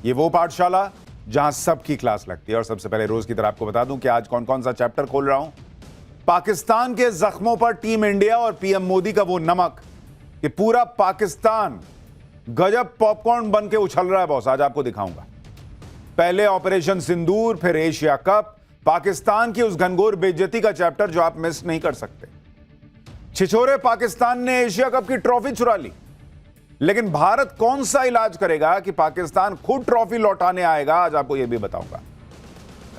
ये वो पाठशाला जहां सबकी क्लास लगती है। और सबसे पहले रोज की तरह आपको बता दूं कि आज कौन कौन सा चैप्टर खोल रहा हूं। पाकिस्तान के जख्मों पर टीम इंडिया और पीएम मोदी का वो नमक कि पूरा पाकिस्तान गजब पॉपकॉर्न बन के उछल रहा है बॉस, आज आपको दिखाऊंगा। पहले ऑपरेशन सिंदूर, फिर एशिया कप, पाकिस्तान की उस घनघोर बेइज्जती का चैप्टर जो आप मिस नहीं कर सकते। छिछोरे पाकिस्तान ने एशिया कप की ट्रॉफी चुरा ली, लेकिन भारत कौन सा इलाज करेगा कि पाकिस्तान खुद ट्रॉफी लौटाने आएगा, आज आपको यह भी बताऊंगा।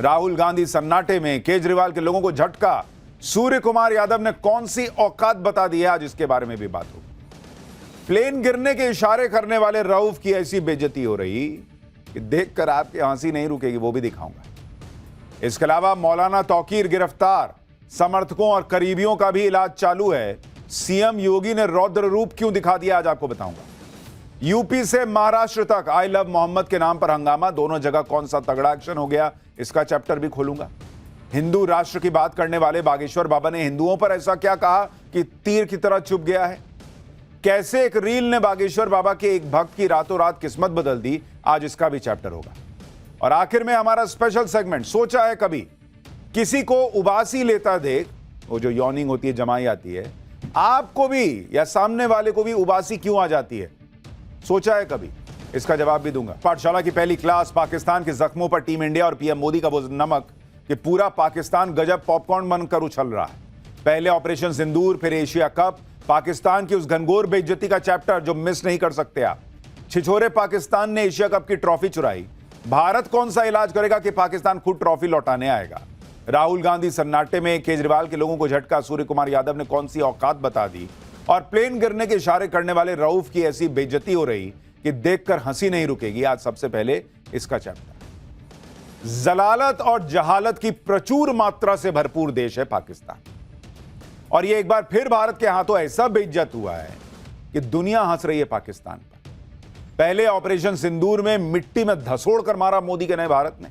राहुल गांधी सन्नाटे में, केजरीवाल के लोगों को झटका, सूर्य कुमार यादव ने कौन सी औकात बता दी है, आज इसके बारे में भी बात होगी। प्लेन गिरने के इशारे करने वाले रऊफ की ऐसी बेइज्जती हो रही कि देखकर आपकी हंसी नहीं रुकेगी, वो भी दिखाऊंगा। इसके अलावा मौलाना तौकीर गिरफ्तार, समर्थकों और करीबियों का भी इलाज चालू है। सीएम योगी ने रौद्र रूप क्यों दिखा दिया, आज आपको बताऊंगा। यूपी से महाराष्ट्र तक आई लव मोहम्मद के नाम पर हंगामा, दोनों जगह कौन सा तगड़ा एक्शन हो गया, इसका चैप्टर भी खोलूंगा। हिंदू राष्ट्र की बात करने वाले बागेश्वर बाबा ने हिंदुओं पर ऐसा क्या कहा कि तीर की तरह चुभ गया है। कैसे एक रील ने बागेश्वर बाबा के एक भक्त की रातों रात किस्मत बदल दी, आज इसका भी चैप्टर होगा। और आखिर में हमारा स्पेशल सेगमेंट, सोचा है कभी किसी को उबासी लेता देख, वो जो यॉर्निंग होती है, जमाई आती है, आपको भी या सामने वाले को भी उबासी क्यों आ जाती है, सोचा है कभी, इसका जवाब भी दूंगा। पाठशाला की पहली क्लास, पाकिस्तान के जख्मों पर टीम इंडिया और पीएम मोदी का वो नमक कि पूरा पाकिस्तान गजब पॉपकॉर्न बनकर उछल रहा है। पहले ऑपरेशन सिंदूर, फिर एशिया कप, पाकिस्तान की उस घनघोर बेइज्जती का चैप्टर जो मिस नहीं कर सकते आप। छिछोरे पाकिस्तान ने एशिया कप की ट्रॉफी चुराई, भारत कौन सा इलाज करेगा कि पाकिस्तान खुद ट्रॉफी लौटाने आएगा। राहुल गांधी सन्नाटे में, केजरीवाल के लोगों को झटका, सूर्य कुमार यादव ने कौन सी औकात बता दी, और प्लेन गिरने के इशारे करने वाले रऊफ की ऐसी बेइज्जती हो रही कि देखकर हंसी नहीं रुकेगी, आज सबसे पहले इसका चैप्टर। जलालत और जहालत की प्रचुर मात्रा से भरपूर देश है पाकिस्तान, और यह एक बार फिर भारत के हाथों ऐसा बेइज्जत हुआ है कि दुनिया हंस रही है पाकिस्तान पर। पहले ऑपरेशन सिंदूर में मिट्टी में धसोड़ कर मारा मोदी के नए भारत ने,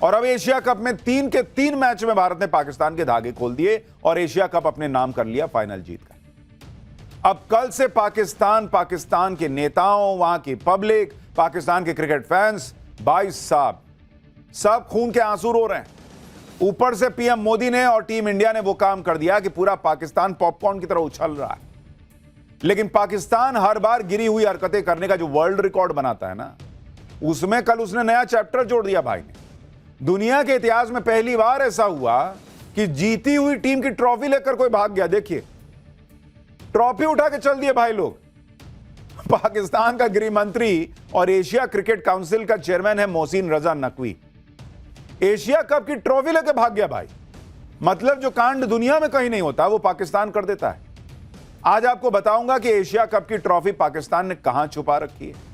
और अब एशिया कप में 3 के 3 मैच में भारत ने पाकिस्तान के धागे खोल दिए और एशिया कप अपने नाम कर लिया, फाइनल जीत कर। अब कल से पाकिस्तान के नेताओं, वहां की पब्लिक, पाकिस्तान के क्रिकेट फैंस, भाई साहब सब खून के आंसू रो रहे हैं। ऊपर से पीएम मोदी ने और टीम इंडिया ने वो काम कर दिया कि पूरा पाकिस्तान पॉपकॉर्न की तरह उछल रहा है। लेकिन पाकिस्तान हर बार गिरी हुई हरकतें करने का जो वर्ल्ड रिकॉर्ड बनाता है ना, उसमें कल उसने नया चैप्टर जोड़ दिया भाई ने। दुनिया के इतिहास में पहली बार ऐसा हुआ कि जीती हुई टीम की ट्रॉफी लेकर कोई भाग गया। देखिए, ट्रॉफी उठा के चल दिए भाई लोग। पाकिस्तान का गृह मंत्री और एशिया क्रिकेट काउंसिल का चेयरमैन है मोहसिन रजा नकवी, एशिया कप की ट्रॉफी लेकर भाग गया भाई। मतलब जो कांड दुनिया में कहीं नहीं होता वो पाकिस्तान कर देता है। आज आपको बताऊंगा कि एशिया कप की ट्रॉफी पाकिस्तान ने कहां छुपा रखी है।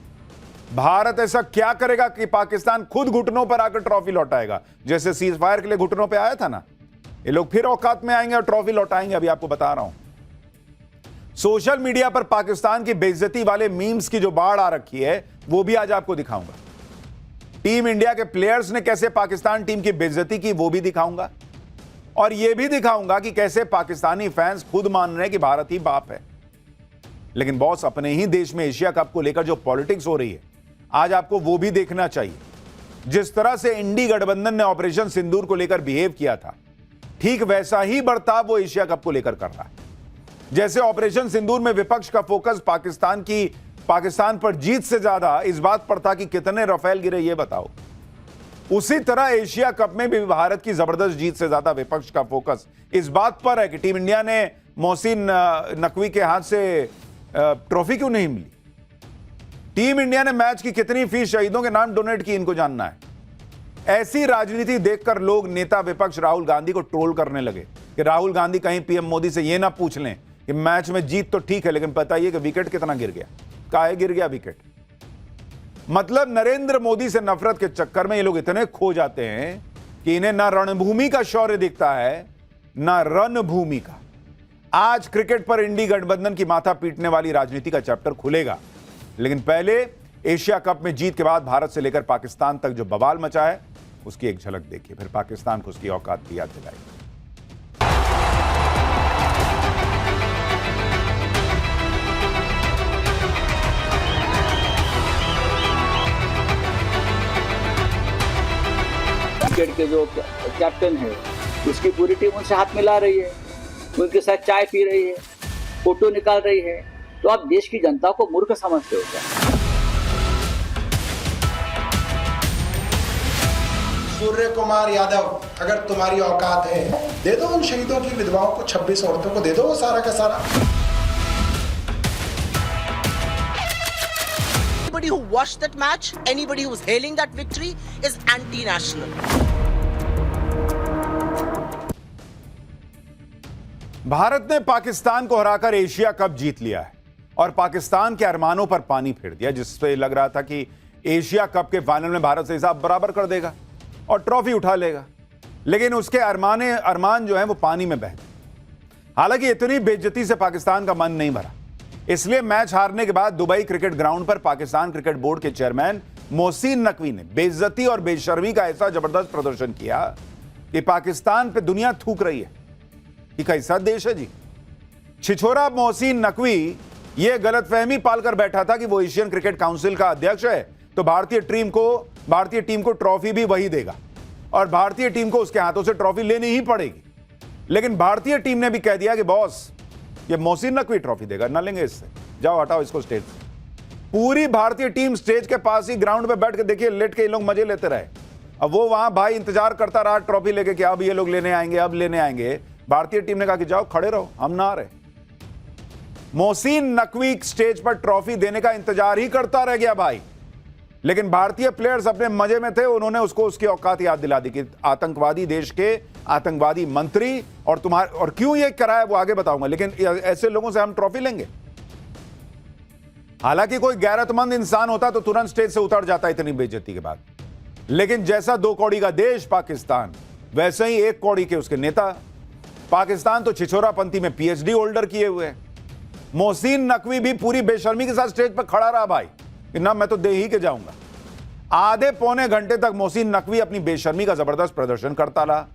भारत ऐसा क्या करेगा कि पाकिस्तान खुद घुटनों पर आकर ट्रॉफी लौटाएगा, जैसे सीज फायर के लिए घुटनों पर आया था ना, ये लोग फिर औकात में आएंगे और ट्रॉफी लौटाएंगे। अभी आपको बता रहा हूं, सोशल मीडिया पर पाकिस्तान की बेइज्जती वाले मीम्स की जो बाढ़ आ रखी है, वो भी आज आपको दिखाऊंगा। टीम इंडिया के प्लेयर्स ने कैसे पाकिस्तान टीम की बेइज्जती की, वो भी दिखाऊंगा। और यह भी दिखाऊंगा कि कैसे पाकिस्तानी फैंस खुद मान रहे हैं कि भारत ही बाप है। लेकिन बॉस, अपने ही देश में एशिया कप को लेकर जो पॉलिटिक्स हो रही है, आज आपको वो भी देखना चाहिए। जिस तरह से इंडी गठबंधन ने ऑपरेशन सिंदूर को लेकर बिहेव किया था, ठीक वैसा ही बर्ताव वो एशिया कप को लेकर कर रहा है। जैसे ऑपरेशन सिंदूर में विपक्ष का फोकस पाकिस्तान पर जीत से ज्यादा इस बात पर था कि कितने राफेल गिरे, ये बताओ, उसी तरह एशिया कप में भी भारत की जबरदस्त जीत से ज्यादा विपक्ष का फोकस इस बात पर है कि टीम इंडिया ने मोहसिन नकवी के हाथ से ट्रॉफी क्यों नहीं मिली। टीम इंडिया ने मैच की कितनी फीस शहीदों के नाम डोनेट की, इनको जानना है। ऐसी राजनीति देखकर लोग नेता विपक्ष राहुल गांधी को ट्रोल करने लगे कि राहुल गांधी कहीं पीएम मोदी से यह ना पूछ लें कि मैच में जीत तो ठीक है, लेकिन बताइए कि विकेट कितना गिर गया, काहे गिर गया विकेट। मतलब नरेंद्र मोदी से नफरत के चक्कर में ये लोग इतने खो जाते हैं कि इन्हें ना रणभूमि का शौर्य दिखता है ना रणभूमि का। आज क्रिकेट पर इंडी गठबंधन की माथा पीटने वाली राजनीति का चैप्टर खुलेगा, लेकिन पहले एशिया कप में जीत के बाद भारत से लेकर पाकिस्तान तक जो बवाल मचा है, उसकी एक झलक देखिए, फिर पाकिस्तान को उसकी औकात की याद दिलाएगी। विकेट के जो कैप्टन है उसकी पूरी टीम उनसे हाथ मिला रही है, उनके साथ चाय पी रही है, फोटो निकाल रही है। तो आप देश की जनता को मूर्ख समझते हो क्या? सूर्य कुमार यादव, अगर तुम्हारी औकात है, दे दो उन शहीदों की विधवाओं को, 26 औरतों को दे दो वो सारा का सारा। Anybody who watched that match, anybody who was hailing that victory is anti-national. Bharat ने पाकिस्तान को हराकर एशिया कप जीत लिया है और पाकिस्तान के अरमानों पर पानी फेर दिया, जिससे लग रहा था कि एशिया कप के फाइनल में भारत से हिसाब बराबर कर देगा और ट्रॉफी उठा लेगा। लेकिन उसके अरमान जो है वो पानी में बह गए। हालांकि इतनी बेइज्जती से पाकिस्तान का मन नहीं भरा, इसलिए मैच हारने के बाद दुबई क्रिकेट ग्राउंड पर पाकिस्तान क्रिकेट बोर्ड के चेयरमैन मोहसिन नकवी ने बेइज्जती और बेशर्मी का ऐसा जबरदस्त प्रदर्शन किया कि पाकिस्तान पे दुनिया थूक रही है कि कैसा देश है जी। छिछोरा मोहसिन नकवी यह गलतफहमी पालकर बैठा था कि वो एशियन क्रिकेट काउंसिल का अध्यक्ष है तो भारतीय टीम को ट्रॉफी भी वही देगा और भारतीय टीम को उसके हाथों से ट्रॉफी लेनी ही पड़ेगी। लेकिन भारतीय टीम ने भी कह दिया कि बॉस, ये मोहसिन नकवी ट्रॉफी देगा, ना लेंगे इससे, जाओ हटाओ इसको स्टेज से। पूरी भारतीय टीम स्टेज के पास ही ग्राउंड पे बैठ के देखिए, लेट के ये लोग मजे लेते रहे। अब वो वहां भाई इंतजार करता रहा ट्रॉफी लेके कि अब ये लोग लेने आएंगे, अब लेने आएंगे। भारतीय टीम ने कहा कि जाओ खड़े रहो, हम ना आ रहे। मोहसिन नकवी स्टेज पर ट्रॉफी देने का इंतजार ही करता रह गया भाई। लेकिन भारतीय प्लेयर्स अपने मजे में थे, उन्होंने उसको उसकी औकात याद दिला दी कि आतंकवादी देश के आतंकवादी मंत्री और क्यों ये कराया वो आगे बताऊंगा, लेकिन ऐसे लोगों से हम ट्रॉफी लेंगे। हालांकि कोई गैरतमंद इंसान होता तो तुरंत स्टेज से उतर जाता इतनी बेइज्जती के बाद। लेकिन जैसा 2 कौड़ी का देश पाकिस्तान, वैसे ही 1 कौड़ी के उसके नेता। पाकिस्तान तो छिछोरापंथी में पीएचडी होल्डर किए हुए हैं। मोहसिन नकवी भी पूरी बेशर्मी के साथ स्टेज पर खड़ा रहा भाई कि ना मैं तो दे ही के जाऊंगा। आधे पौने घंटे तक मोहसिन नकवी अपनी बेशर्मी का जबरदस्त प्रदर्शन करता रहा।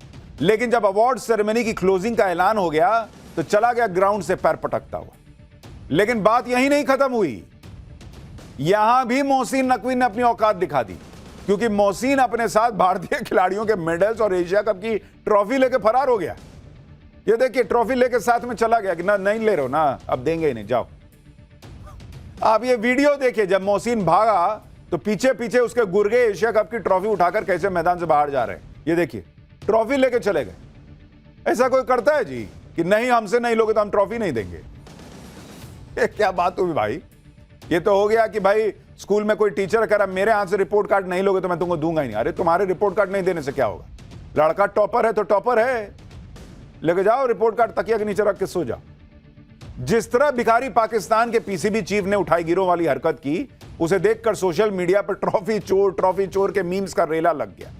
लेकिन जब अवार्ड सेरेमनी की क्लोजिंग का ऐलान हो गया तो चला गया ग्राउंड से पैर पटकता हुआ। लेकिन बात यही नहीं खत्म हुई, यहां भी मोहसिन नकवी ने अपनी औकात दिखा दी, क्योंकि मोहसिन अपने साथ भारतीय खिलाड़ियों के मेडल्स और एशिया कप की ट्रॉफी लेके फरार हो गया। ये देखिए, ट्रॉफी लेके साथ में चला गया कि ना नहीं ले रहे हो ना, अब देंगे ही नहीं, जाओ। आप ये वीडियो देखिए, जब मोहसिन भागा तो पीछे पीछे उसके गुर्गे एशिया कप की ट्रॉफी उठाकर कैसे मैदान से बाहर जा रहे हैं। ये देखिए, ट्रॉफी लेके चले गए। ऐसा कोई करता है जी कि नहीं, हमसे नहीं लोगे तो हम ट्रॉफी नहीं देंगे? ये क्या बात हुई भाई? ये तो हो गया कि भाई स्कूल में कोई टीचर कह रहा मेरे हाथ से रिपोर्ट कार्ड नहीं लोगे तो मैं तुमको दूंगा ही नहीं। अरे तुम्हारे रिपोर्ट कार्ड नहीं देने से क्या होगा? लड़का टॉपर है तो टॉपर है, लेके जाओ रिपोर्ट कार्ड, तकिया के नीचे रख के सो जाओ। जिस तरह भिखारी पाकिस्तान के पीसीबी चीफ ने उठाई गिरोह वाली हरकत की, उसे देखकर सोशल मीडिया पर ट्रॉफी चोर के मीम्स का रेला लग गया।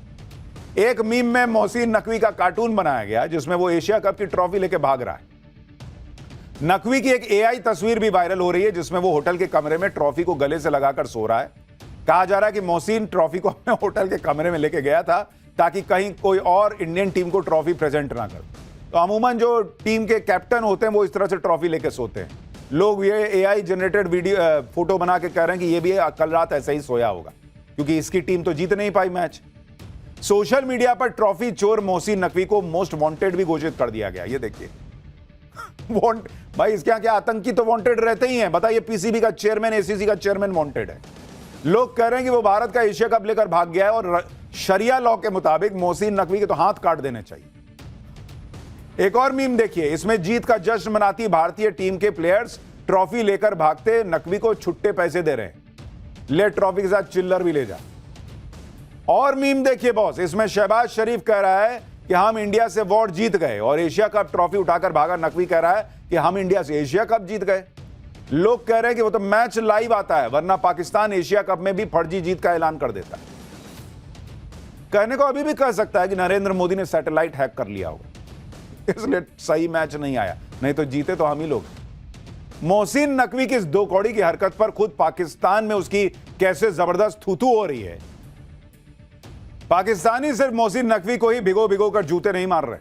एक मीम में मोहसिन नकवी का कार्टून बनाया गया जिसमें वो एशिया कप की ट्रॉफी लेके भाग रहा है। नकवी की एक एआई तस्वीर भी वायरल हो रही है जिसमें वो होटल के कमरे में ट्रॉफी को गले से लगाकर सो रहा है। कहा जा रहा है कि मोहसिन ट्रॉफी को अपने होटल के कमरे में लेके गया था ताकि कहीं कोई और इंडियन टीम को ट्रॉफी प्रेजेंट ना कर। तो अमूमन जो टीम के कैप्टन होते हैं वो इस तरह से ट्रॉफी लेके सोते हैं। लोग ये एआई जनरेटेड वीडियो फोटो बना के कह रहे हैं कि ये भी कल रात ऐसे ही सोया होगा, क्योंकि इसकी टीम तो जीत नहीं पाई मैच। सोशल मीडिया पर ट्रॉफी चोर मोहसिन नकवी को मोस्ट वांटेड भी घोषित कर दिया गया। ये देखिए, भाई इसके यहाँ क्या आतंकी तो वांटेड रहते ही हैं। बताइए, पीसीबी का चेयरमैन, एसीसी का चेयरमैन वांटेड है। लोग कह रहे हैं कि वो भारत का एशिया कप लेकर भाग गया है और शरिया लॉ के मुताबिक मोहसिन नकवी के तो हाथ काट देने चाहिए। एक और मीम देखिए, इसमें जीत का जश्न मनाती भारतीय टीम के प्लेयर्स ट्रॉफी लेकर भागते नकवी को छुट्टे पैसे दे रहे हैं, ले ट्रॉफी के साथ चिल्लर भी ले जा। और मीम देखिए बॉस, इसमें शहबाज शरीफ कह रहा है कि हम इंडिया से अवार्ड जीत गए और एशिया कप ट्रॉफी उठाकर भागा नकवी कह रहा है कि हम इंडिया से एशिया कप जीत गए। लोग कह रहे हैं कि वो तो मैच लाइव आता है, वरना पाकिस्तान एशिया कप में भी फर्जी जीत का ऐलान कर देता है। कहने को अभी भी कह सकता है कि नरेंद्र मोदी ने सैटेलाइट हैक कर लिया होगा, इसलिए सही मैच नहीं आया, नहीं तो जीते तो हम ही लोग। मोहसिन नकवी की इस 2 कौड़ी की हरकत पर खुद पाकिस्तान में उसकी कैसे जबरदस्त थूथू हो रही है। पाकिस्तानी सिर्फ मोहसिन नकवी को ही भिगो भिगो कर जूते नहीं मार रहे,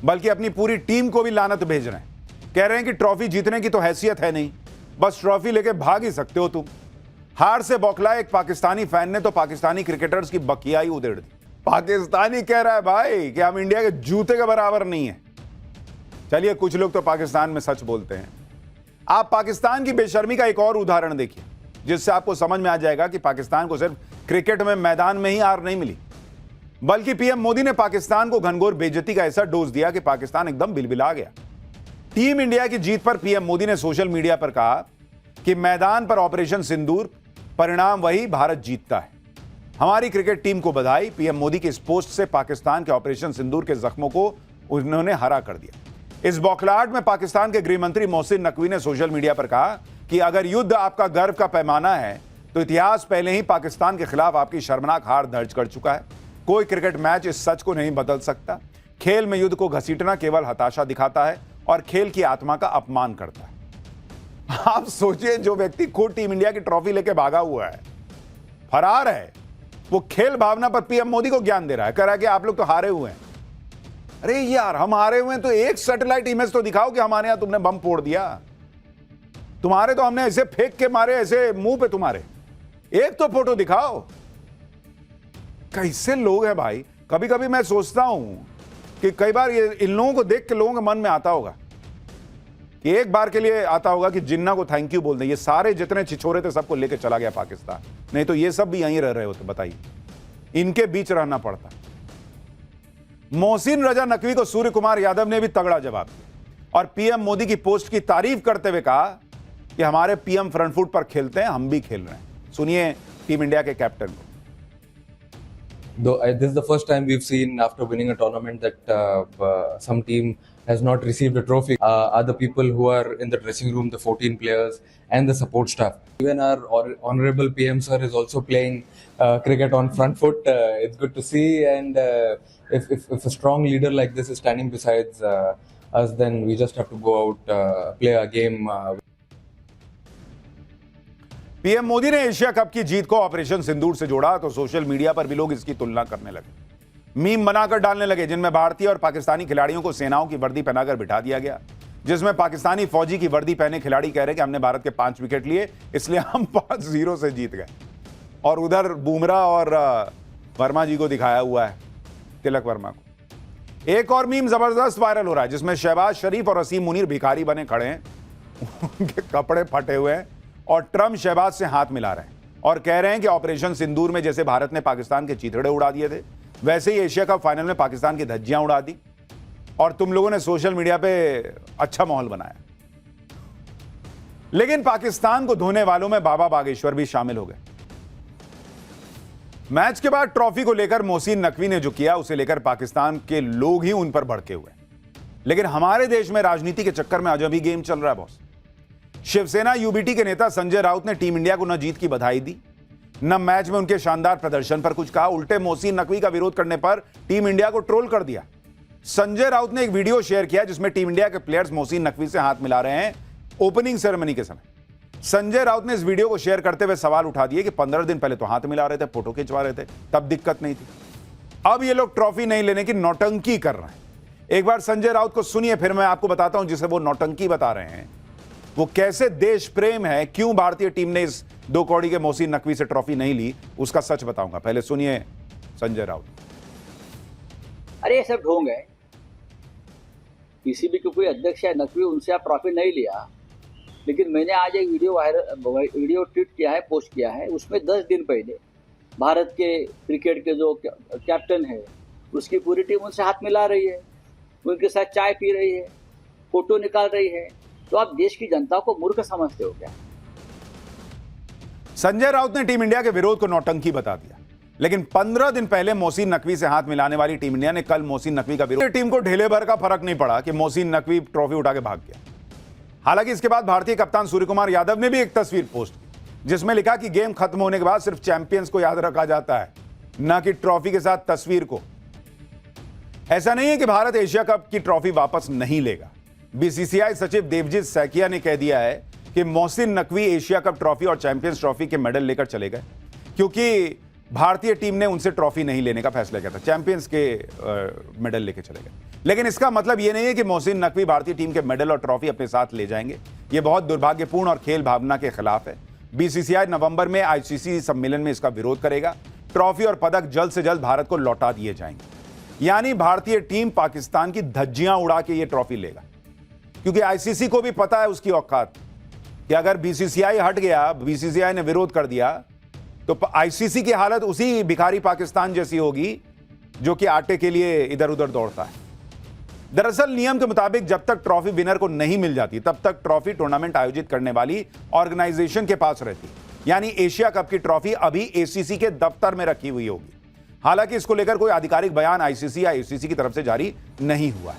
बल्कि अपनी पूरी टीम को भी लानत भेज रहे हैं। कह रहे हैं कि ट्रॉफी जीतने की तो हैसियत है नहीं, बस ट्रॉफी लेके भाग ही सकते हो तुम। हार से बौखलाए एक पाकिस्तानी फैन ने तो पाकिस्तानी क्रिकेटर्स की बकियाई उधेड़ दी। पाकिस्तानी कह रहा है भाई कि हम इंडिया के जूते के बराबर नहीं है। चलिए, कुछ लोग तो पाकिस्तान में सच बोलते हैं। आप पाकिस्तान की बेशर्मी का एक और उदाहरण देखिए, जिससे आपको समझ में आ जाएगा कि पाकिस्तान को सिर्फ क्रिकेट में मैदान में ही हार नहीं मिली, बल्कि पीएम मोदी ने पाकिस्तान को घनघोर बेइज्जती का ऐसा डोज दिया कि पाकिस्तान एकदम बिलबिला गया। टीम इंडिया की जीत पर पीएम मोदी ने सोशल मीडिया पर कहा कि मैदान पर ऑपरेशन सिंदूर, परिणाम वही, भारत जीतता है। हमारी क्रिकेट टीम को बधाई। पीएम मोदी की इस पोस्ट से पाकिस्तान के ऑपरेशन सिंदूर के जख्मों को उन्होंने हरा कर दिया। इस बौखलाहट में पाकिस्तान के गृह मंत्री मोहसिन नकवी ने सोशल मीडिया पर कहा कि अगर युद्ध आपका गर्व का पैमाना है तो इतिहास पहले ही पाकिस्तान के खिलाफ आपकी शर्मनाक हार दर्ज कर चुका है। कोई क्रिकेट मैच इस सच को नहीं बदल सकता। खेल में युद्ध को घसीटना केवल हताशा दिखाता है और खेल की आत्मा का अपमान करता है। आप सोचिए, जो व्यक्ति खुद टीम इंडिया की ट्रॉफी लेके भागा हुआ है, फरार है, वो खेल भावना पर पीएम मोदी को ज्ञान दे रहा है, कह रहा है कि आप लोग तो हारे हुए हैं। अरे यार, हम हारे हुए हैं तो एक सैटेलाइट इमेज तो दिखाओ कि हमारे यहां तुमने बम फोड़ दिया। तुम्हारे तो हमने ऐसे फेंक के मारे, ऐसे मुंह पे तुम्हारे, एक तो फोटो दिखाओ। कैसे लोग हैं भाई। कभी कभी मैं सोचता हूं कि कई बार ये इन लोगों को देख के लोगों के मन में आता होगा कि एक बार के लिए आता होगा कि जिन्ना को थैंक यू बोल दें। ये सारे जितने छिछोरे थे सबको लेके चला गया पाकिस्तान, नहीं तो ये सब भी यहीं रह रहे होते। बताइए, इनके बीच रहना पड़ता। मोहसिन रजा नकवी को सूर्य कुमार यादव ने भी तगड़ा जवाब दिया और पीएम मोदी की पोस्ट की तारीफ करते हुए कहा कि हमारे पीएम फ्रंट फुट पर खेलते हैं, हम भी खेल रहे हैं। सुनिए टीम इंडिया के कैप्टन को। Though this is the first time we've seen after winning a tournament that some team has not received a trophy. Are the people who are in the dressing room, the 14 players and the support staff. Even our honorable PM sir is also playing cricket on front foot. It's good to see, and if a strong leader like this is standing besides us, then we just have to go out, play a game. PM Modi ने Asia cup की जीत को operation सिंदूर से जोड़ा तो social media पर भी लोग इसकी तुलना करने लगे, मीम बनाकर डालने लगे, जिनमें भारतीय और पाकिस्तानी खिलाड़ियों को सेनाओं की वर्दी पहनाकर बिठा दिया गया, जिसमें पाकिस्तानी फौजी की वर्दी पहने खिलाड़ी कह रहे कि हमने भारत के 5 विकेट लिए, इसलिए हम 5-0 से जीत गए। और उधर बुमराह और वर्मा जी को दिखाया हुआ है, तिलक वर्मा को। एक और मीम जबरदस्त वायरल हो रहा है, जिसमें शहबाज शरीफ और असीम मुनीर भिखारी बने खड़े हैं, उनके कपड़े फटे हुए हैं और ट्रम्प शहबाज से हाथ मिला रहे हैं और कह रहे हैं कि ऑपरेशन सिंदूर में जैसे भारत ने पाकिस्तान के चीथड़े उड़ा दिए थे, वैसे ही एशिया कप फाइनल में पाकिस्तान की धज्जियां उड़ा दी और तुम लोगों ने सोशल मीडिया पे अच्छा माहौल बनाया। लेकिन पाकिस्तान को धोने वालों में बाबा बागेश्वर भी शामिल हो गए। मैच के बाद ट्रॉफी को लेकर मोहसिन नकवी ने जो किया, उसे लेकर पाकिस्तान के लोग ही उन पर भड़के हुए। लेकिन हमारे देश में राजनीति के चक्कर में अजब ही गेम चल रहा है बॉस। शिवसेना यूबीटी के नेता संजय राउत ने टीम इंडिया को न जीत की बधाई दी, न मैच में उनके शानदार प्रदर्शन पर कुछ कहा। उल्टे मोहसिन नकवी का विरोध करने पर टीम इंडिया को ट्रोल कर दिया। संजय राउत ने एक वीडियो शेयर किया जिसमें टीम इंडिया के प्लेयर्स मोहसिन नकवी से हाथ मिला रहे हैं ओपनिंग सेरेमनी के समय। संजय राउत ने इस वीडियो को शेयर करते हुए सवाल उठा दिए कि 15 दिन पहले तो हाथ मिला रहे थे, फोटो खिंचवा रहे थे, तब दिक्कत नहीं थी, अब ये लोग ट्रॉफी नहीं लेने की नौटंकी कर रहे हैं। एक बार संजय राउत को सुनिए, फिर मैं आपको बताता हूं जिसे वो नौटंकी बता रहे हैं वो कैसे देश प्रेम है, क्यों भारतीय टीम ने इस 2 कौड़ी के मोहसिन नकवी से ट्रॉफी नहीं ली, उसका सच बताऊंगा। पहले सुनिए संजय राउत। अरे ये सब ढोंग है। पीसीबी के कोई अध्यक्ष है नकवी, उनसे आप ट्रॉफी नहीं लिया। लेकिन मैंने आज एक वीडियो ट्वीट किया है, पोस्ट किया है, उसमें 10 दिन पहले भारत के क्रिकेट के जो कैप्टन है उसकी पूरी टीम उनसे हाथ मिला रही है, उनके साथ चाय पी रही है, फोटो निकाल रही है। तो आप देश की जनता को मूर्ख समझते हो क्या? संजय राउत ने टीम इंडिया के विरोध को नौटंकी बता दिया। लेकिन 15 दिन पहले मोहसिन नकवी से हाथ मिलाने वाली टीम इंडिया ने कल मोहसिन नकवी का विरोध। टीम को ढेले भर का फर्क नहीं पड़ा कि मोहसिन नकवी ट्रॉफी उठा के भाग गया। हालांकि इसके बाद भारतीय कप्तान सूर्य कुमार यादव ने भी एक तस्वीर पोस्ट की जिसमें लिखा कि गेम खत्म होने के बाद सिर्फ चैंपियंस को याद रखा जाता है, न कि ट्रॉफी के साथ तस्वीर को। ऐसा नहीं है कि भारत एशिया कप की ट्रॉफी वापस नहीं लेगा। बीसीसीआई सचिव देवजीत सैकिया ने कह दिया है कि Mohsin Naqvi Asia cup trophy और चैंपियंस ट्रॉफी के मेडल लेकर चले गए, क्योंकि भारतीय टीम ने उनसे ट्रॉफी नहीं लेने का फैसला किया था, चैंपियंस के मेडल लेकर चले गए। लेकिन इसका मतलब यह नहीं है कि मोहसिन नकवी भारतीय टीम के मेडल और ट्रॉफी अपने साथ ले जाएंगे। यह बहुत दुर्भाग्यपूर्ण और खेल भावना के खिलाफ है। बीसीसीआई नवंबर में आईसीसी सम्मेलन में इसका विरोध करेगा। ट्रॉफी और पदक जल्द से जल्द भारत को लौटा दिए जाएंगे। यानी भारतीय टीम पाकिस्तान की धज्जियां उड़ा के ये ट्रॉफी लेगा, क्योंकि आईसीसी को भी पता है उसकी औकात कि अगर बीसीसीआई हट गया, बीसीसीआई ने विरोध कर दिया, तो आईसीसी की हालत उसी भिखारी पाकिस्तान जैसी होगी जो कि आटे के लिए इधर उधर दौड़ता है। दरअसल नियम के मुताबिक जब तक ट्रॉफी विनर को नहीं मिल जाती तब तक ट्रॉफी टूर्नामेंट आयोजित करने वाली ऑर्गेनाइजेशन के पास रहती, यानी एशिया कप की ट्रॉफी अभी एसीसी के दफ्तर में रखी हुई होगी। हालांकि इसको लेकर कोई आधिकारिक बयान आईसीसी या एसीसी की तरफ से जारी नहीं हुआ है।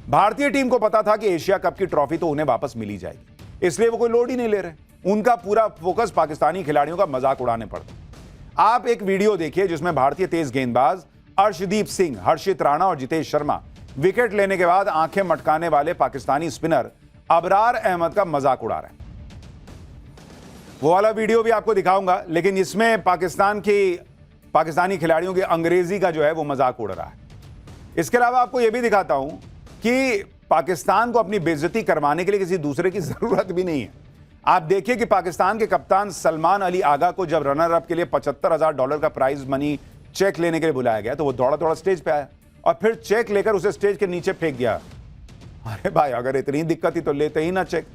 भारतीय टीम को पता था कि एशिया कप की ट्रॉफी तो उन्हें वापस मिली जाएगी, इसलिए वो कोई लोड ही नहीं ले रहे। उनका पूरा फोकस पाकिस्तानी खिलाड़ियों का मजाक उड़ाने पर था। आप एक वीडियो देखिए जिसमें भारतीय तेज गेंदबाज अर्शदीप सिंह, हर्षित राणा और जितेश शर्मा विकेट लेने के बाद आंखें मटकाने वाले पाकिस्तानी स्पिनर अबरार अहमद का मजाक उड़ा रहे हैं। वो वाला वीडियो भी आपको दिखाऊंगा, लेकिन इसमें पाकिस्तानी खिलाड़ियों की अंग्रेजी का जो है वो मजाक उड़ रहा है। इसके अलावा आपको यह भी दिखाता हूं कि पाकिस्तान को अपनी बेइज्जती करवाने के लिए किसी दूसरे की जरूरत भी नहीं है। आप देखिए कि पाकिस्तान के कप्तान सलमान अली आगा को जब रनर अप के लिए $75,000 का प्राइज मनी चेक लेने के लिए बुलाया गया तो वो दौड़ा दौड़ा स्टेज पे आया और फिर चेक लेकर उसे स्टेज के नीचे फेंक दिया। अरे भाई, अगर इतनी दिक्कत थी तो लेते ही ना चेक।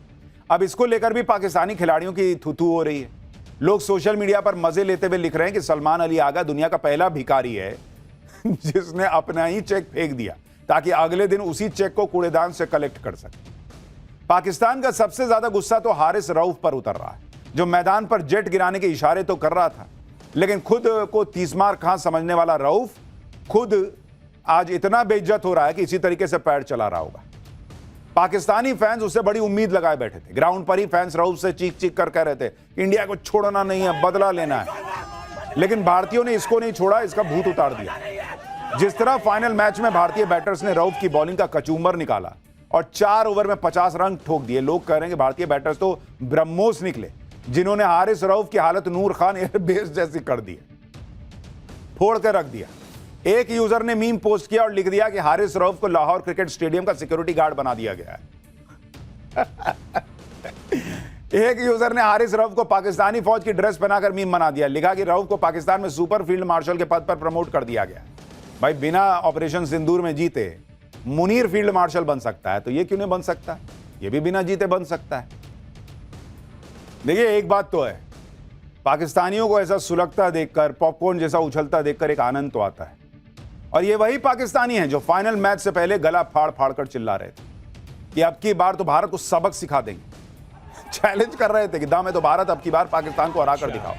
अब इसको लेकर भी पाकिस्तानी खिलाड़ियों की थू हो रही है। लोग सोशल मीडिया पर मजे लेते हुए लिख रहे हैं कि सलमान अली आगा दुनिया का पहला भिखारी है जिसने अपना ही चेक फेंक दिया ताकि अगले दिन उसी चेक को कूड़ेदान से कलेक्ट कर सके। पाकिस्तान का सबसे ज्यादा गुस्सा तो हारिस रऊफ पर उतर रहा है, जो मैदान पर जेट गिराने के इशारे तो कर रहा था, लेकिन खुद को तीसमार खां समझने वाला रऊफ खुद आज इतना बेइज्जत हो रहा है कि इसी तरीके से पैर चला रहा होगा। पाकिस्तानी फैंस उससे बड़ी उम्मीद लगाए बैठे थे। ग्राउंड पर ही फैंस रऊफ से चीख चीख कर कह रहे थे इंडिया को छोड़ना नहीं है, बदला लेना है। लेकिन भारतीयों ने इसको नहीं छोड़ा, इसका भूत उतार दिया। जिस तरह फाइनल मैच में भारतीय बैटर्स ने रऊफ की बॉलिंग का कचूमर निकाला और 4 ओवर में 50 रन ठोक दिए, लोग कह रहे हैं कि भारतीय बैटर्स तो ब्रह्मोस निकले, जिन्होंने हारिस रऊफ की हालत नूर खान एयरबेस जैसी कर दी, फोड़ कर रख दिया। एक यूजर ने मीम पोस्ट किया और लिख दिया कि हारिस रऊफ को लाहौर क्रिकेट स्टेडियम का सिक्योरिटी गार्ड बना दिया गया है। एक यूजर ने हारिस रऊफ को पाकिस्तानी फौज की ड्रेस पहनाकर मीम बना दिया, लिखा कि रऊफ को पाकिस्तान में सुपर फील्ड मार्शल के पद पर प्रमोट कर दिया गया। भाई, बिना ऑपरेशन सिंदूर में जीते मुनीर फील्ड मार्शल बन सकता है तो ये क्यों नहीं बन सकता? ये भी बिना जीते बन सकता है। देखिए, एक बात तो है, पाकिस्तानियों को ऐसा सुलगता देखकर, पॉपकॉर्न जैसा उछलता देखकर एक आनंद तो आता है। और ये वही पाकिस्तानी हैं जो फाइनल मैच से पहले गला फाड़ फाड़ कर चिल्ला रहे थे कि अब की बार तो भारत को सबक सिखा देंगे। चैलेंज कर रहे थे कि दाम है तो भारत अब की बार पाकिस्तान को हरा कर दिखाओ।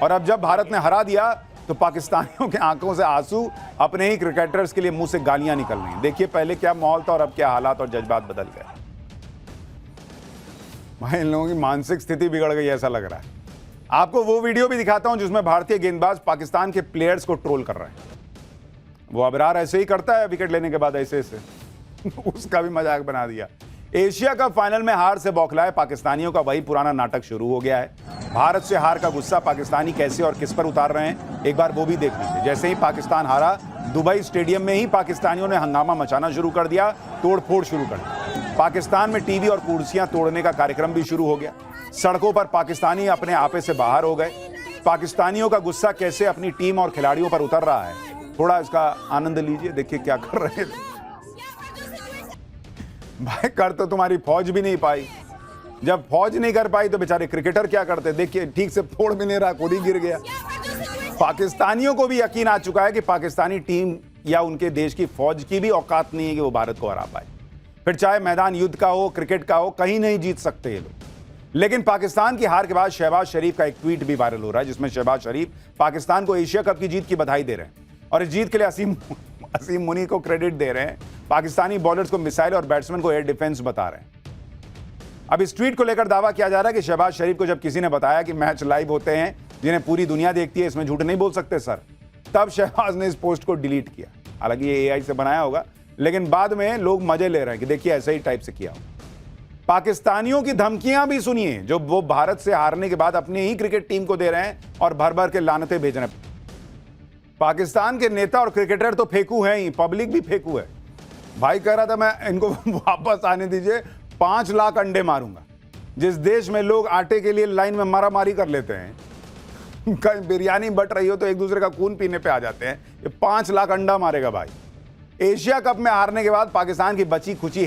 और अब जब भारत ने हरा दिया तो पाकिस्तानियों के आंखों से आंसू, अपने ही क्रिकेटर्स के लिए मुंह से गालियां निकल रही हैं। देखिए पहले क्या माहौल था और अब क्या हालात और जज्बात बदल गए। भाई, इन लोगों की मानसिक स्थिति बिगड़ गई ऐसा लग रहा है। आपको वो वीडियो भी दिखाता हूं जिसमें भारतीय गेंदबाज पाकिस्तान के प्लेयर्स को ट्रोल कर रहे हैं। वो अबरार ऐसे ही करता है विकेट लेने के बाद, ऐसे उसका भी मजाक बना दिया। एशिया कप फाइनल में हार से बौखलाए पाकिस्तानियों का वही पुराना नाटक शुरू हो गया है। भारत से हार का गुस्सा पाकिस्तानी कैसे और किस पर उतार रहे हैं, एक बार वो भी देख लीजिए। जैसे ही पाकिस्तान हारा, दुबई स्टेडियम में ही पाकिस्तानियों ने हंगामा मचाना शुरू कर दिया, तोड़फोड़ शुरू कर दी। पाकिस्तान में टीवी और कुर्सियां तोड़ने का कार्यक्रम भी शुरू हो गया। सड़कों पर पाकिस्तानी अपने आपे से बाहर हो गए। पाकिस्तानियों का गुस्सा कैसे अपनी टीम और खिलाड़ियों पर उतर रहा है, थोड़ा इसका आनंद लीजिए। देखिए क्या कर रहे थे। भाई, कर तो तुम्हारी फौज भी नहीं पाई। जब फौज नहीं कर पाई तो बेचारे क्रिकेटर क्या करते। देखिए, ठीक से फोड़ भी नहीं रहा, खुद ही गिर गया। पाकिस्तानियों को भी यकीन आ चुका है कि पाकिस्तानी टीम या उनके देश की फौज की भी औकात नहीं है कि वो भारत को हरा पाए। फिर चाहे मैदान युद्ध का हो, क्रिकेट का हो, कहीं नहीं जीत सकते ये लोग। लेकिन पाकिस्तान की हार के बाद शहबाज शरीफ का एक ट्वीट भी वायरल हो रहा है, जिसमें शहबाज शरीफ पाकिस्तान को एशिया कप की जीत की बधाई दे रहे हैं और इस जीत के लिए असीम मुनी को क्रेडिट दे रहे हैं। पाकिस्तानी बॉलर्स को मिसाइल और बैट्समैन को एयर डिफेंस बता रहे हैं। अब इस ट्वीट को लेकर दावा किया जा रहा है कि शहबाज शरीफ को जब किसी ने बताया कि मैच लाइव होते हैं जिन्हें पूरी दुनिया देखती है, इसमें झूठ नहीं बोल सकते सर, तब शहबाज ने इस पोस्ट को डिलीट किया। हालांकि ये एआई से बनाया होगा, लेकिन बाद में लोग मजे ले रहे हैं कि देखिए ऐसे ही टाइप से किया हो। पाकिस्तानियों की धमकियां भी सुनिए जो वो भारत से हारने के बाद अपनी ही क्रिकेट टीम को दे रहे हैं और भर भर के लानतें भेज रहे हैं। पाकिस्तान के नेता और क्रिकेटर तो फेंकू हैं ही, पब्लिक भी फेंकू है। भाई कह रहा था मैं इनको वापस आने दीजिए, 5 लाख अंडे मारूंगा। जिस देश में लोग आटे के लिए लाइन में मारामारी कर लेते हैं कहीं बिरयानी बट रही हो तो एक दूसरे का खून पीने पे आ जाते हैं। ये 5 लाख अंडा मारेगा भाई। एशिया कप में हारने के बाद पाकिस्तान की बची खुची